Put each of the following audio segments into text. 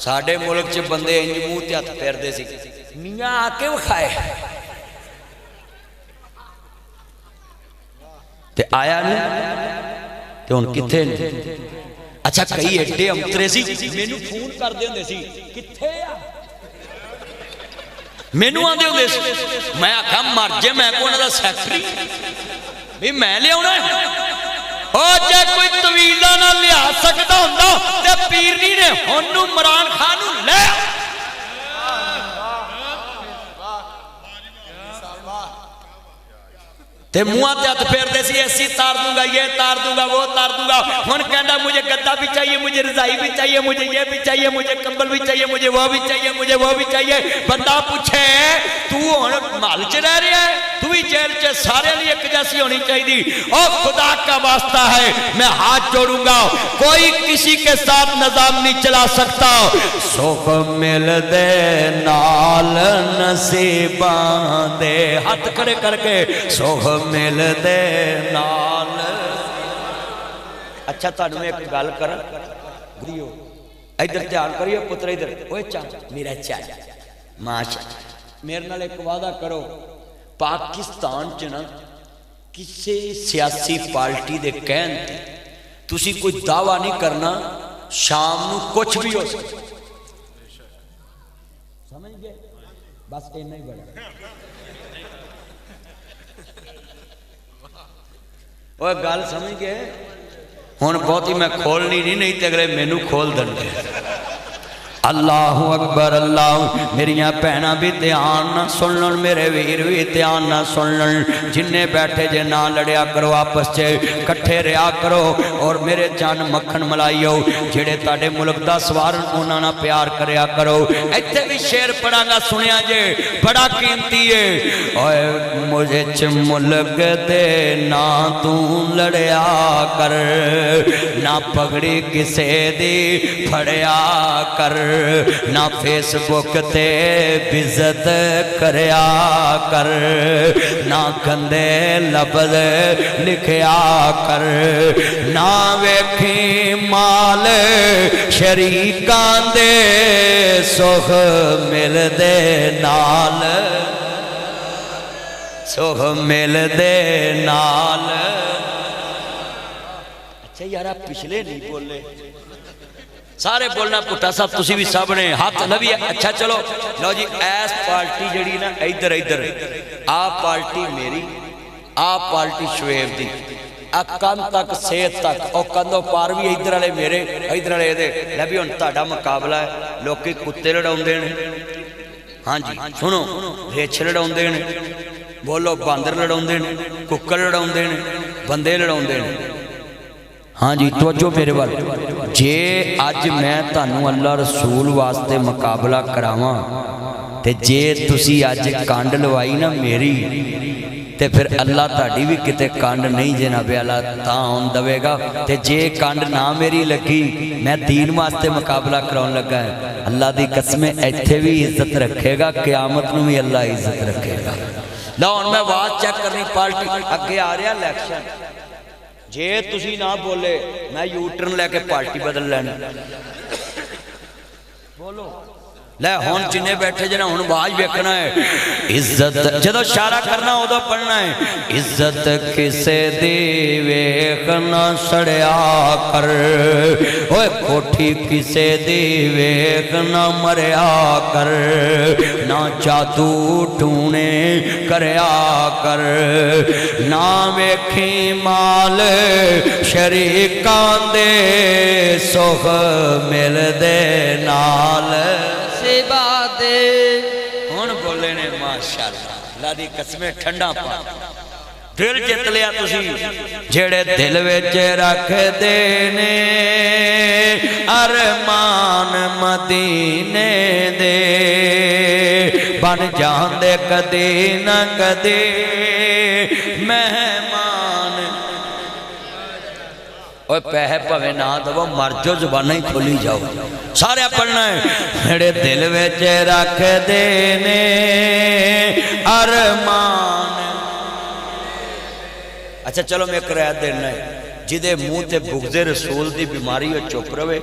साडे मुल्क च बंदे इंज मूँह ते हथ फेरदे सी, मियाँ आके विखाए ते आया नहीं ते हुण कित्थे ने। अच्छा कई एडे अंतरे सी, मैनू फोन करदे हुंदे सी कित्थे आ, मैनू आंदे हुंदे सी, मैं आखा मर जे मैं कोई उन्हां दा सैकटरी भी मैं लियाउणा जे कोई तवीला ना लिया सकता हुंदा ते पीरनी ने हुण नूं इमरान खान नूं लै ते मुँह ते हाथ फेरते सी, ऐसी तार दूंगा, ये तार दूंगा, वो तार दूंगा। हुन कहना मुझे गद्दा भी चाहिए, मुझे रजाई भी चाहिए, मुझे ये भी चाहिए, मुझे कंबल भी चाहिए, मुझे वो भी चाहिए, मुझे वो भी चाहिए। बंदा पूछे तू हुण महल च रह रहा है, तू भी जेल च, सारे लिए एक जैसी होनी चाहिए। ओ खुदा का वास्ता है, मैं हाथ जोड़ूंगा, कोई किसी के साथ निजाम नहीं चला सकता। सुख मिल दे नाल नसीबां दे, हाथ खड़े करके सुख मिल दे नाल। अच्छा तुहानू मैं एक गल करा, इधर ध्यान करियो पुत्र, इधर ओए चा मेरा चा माशा, मेरे नाल एक वादा करो, पाकिस्तान च ना किसी सियासी पार्टी दे कहन ते तुसी कोई दावा नहीं करना शाम नू कुछ भी हो सकता। समझ गए? बस इन्ना ही बड़ा। ओए गल समझ गए? हुण बहुती मैं खोलनी नहीं तो अगले मैनू खोल देंगे। अल्लाहु अकबर अल्लाह। मेरिया भैन भी ध्यान ना सुन लन, मेरे वीर भी ध्यान ना सुन लन। जिन्ने बैठे जे ना लड़िया करो, आपस च कट्ठे रहा करो। और मेरे जान मक्खन मलाइयो जेड़े ताडे मुल्क दा सवारन उन्हां नाल प्यार करया करो। इत्थे भी शेर पढ़ांगा, सुनिया जे, बड़ा कीमती है। ओए मुझे च मुल्क दे ना तू लड़िया कर, ना पगड़ी किसे दी फड़िया कर, ना फेसबुक ते बेइज्जत करया कर, ना गंदे लफ्ज़ लिखया कर, ना वेखी माल शरीकां दे सुख मिलदे नाल, सुख मिलदे नाल। अच्छा यार आप पिछले नहीं बोले, सारे बोलना पुट्टा साहब, तुसी भी सब ने हाथ लवी। अच्छा चलो लो जी, ऐस पार्टी जड़ी ना इधर इधर, आ पार्टी मेरी, आ पार्टी शुएब दी, आ कंध तक सेहत तक, और कंधों पार भी इधर वाले मेरे, इधर वाले ये। लै भी हुण तुहाडा मुकाबला है, लोग कुत्ते लड़ाउंदे ने, हाँ जी सुनो, रिछ लड़ाउंदे ने, बोलो बांदर लड़ाउंदे ने, कुक्कड़ लड़ाउंदे ने, बंदे लड़ाउंदे ने। हाँ जी तवज्जो मेरे वाल, जे अज मैं तुहानू अल्लाह रसूल वास्ते मुकाबला करावां ते जे तुसी अज कंड लवाई ना मेरी, ते फिर अल्लाह तुहाडी भी किते कंड नहीं जनाब अल्लाह तां आउण देवेगा। ते जे कंड ना मेरी लगी, मैं दीन वास्ते मुकाबला कराउण लगा है, अल्लाह दी कसम इत्थे भी इज्जत रखेगा, क़यामत नूं भी अल्लाह इज्जत रखेगा। लो हुण मैं आवाज़ चेक करनी, पार्टी अगे आ रहा इलैक्शन, जे तुसी ना बोले मैं यू टर्न लैके पार्टी बदल लैनी। बोलो लै हुण जिन्ने बैठे जना हुण आवाज वेखना है। इज्जत जदों इशारा करना उदों पढ़ना है। इज्जत किसे दी वेख ना सड़िया कर, ओए कोठी किसे दी वेख ना मरिया कर, ना जादू टूने करया कर, ना वेखी माल शरीकां दे सुख मिलदे नाल। हुण बोले ने माशाअल्लाह, अल्लाह दी कसमें ठंडा पा दिल जित लिया तुसी, जेड़े दिल विच रखदे ने अरमान मदीने दे, बन जांदे कदे न कदे मेहमान। ओए पैसे भवे ना दवो, मर जो, जुबाना ही खोली जाओ। सारे पढ़ना है। मेरे दिल विच रख देने अरमान। अच्छा चलो मैं एक रायत देना है, जिदे मुंह ते बुगज़े रसूल दी बीमारी हो चुप रहे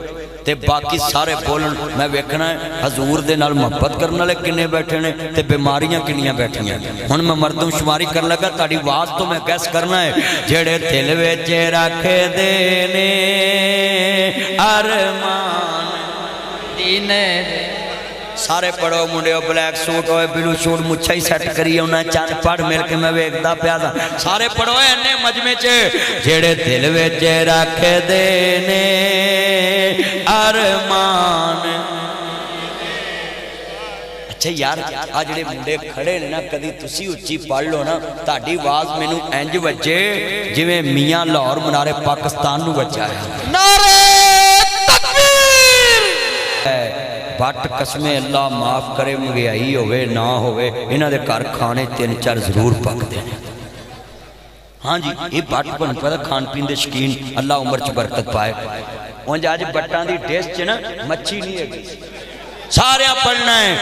ते बाकी सारे बोलन। मैं वेखना है हजूर दे नाल मुहब्बत करने वाले किन्ने बैठे ने ते बीमारियां किन्नियां बैठियां। हुण मैं मरदमशुमारी कर लगा, ताड़ी आवाज तो मैं गैस करना है। जेड़े दिल विच रखे दे ने अरमान दीने सारे पढ़ो मुंडियो, ब्लैक सूट होए ब्लू सूट मुच्छा ही सैट करी उन्हें चंद पढ़ मिल के मैं वेखदा पिया था। सारे पढ़ो इन्ने मजमे च जेड़े दिल विच रख दे ने अरमान। अच्छा यार आ जेड़े मुंडे खड़े ने ना, कदी तुसी उच्ची पढ़ लो ना, ताड़ी आवाज मैनू इंज वजे जिवें मियां लाहौर मनारे पाकिस्तान नू वजा है। नारे तकबीर। बट कसमे अल्लाह माफ करे महंगाई होवे ना होवे, इन्हां दे घर खाने 3-4 जरूर पकते हैं। हाँ जी ये बट बन पता खान पीन के शौकीन, अल्लाह उम्र च बरकत पाए। उंज अज बट्टां दी डिश च ना मच्छी नहीं है, सारे पढ़ना है।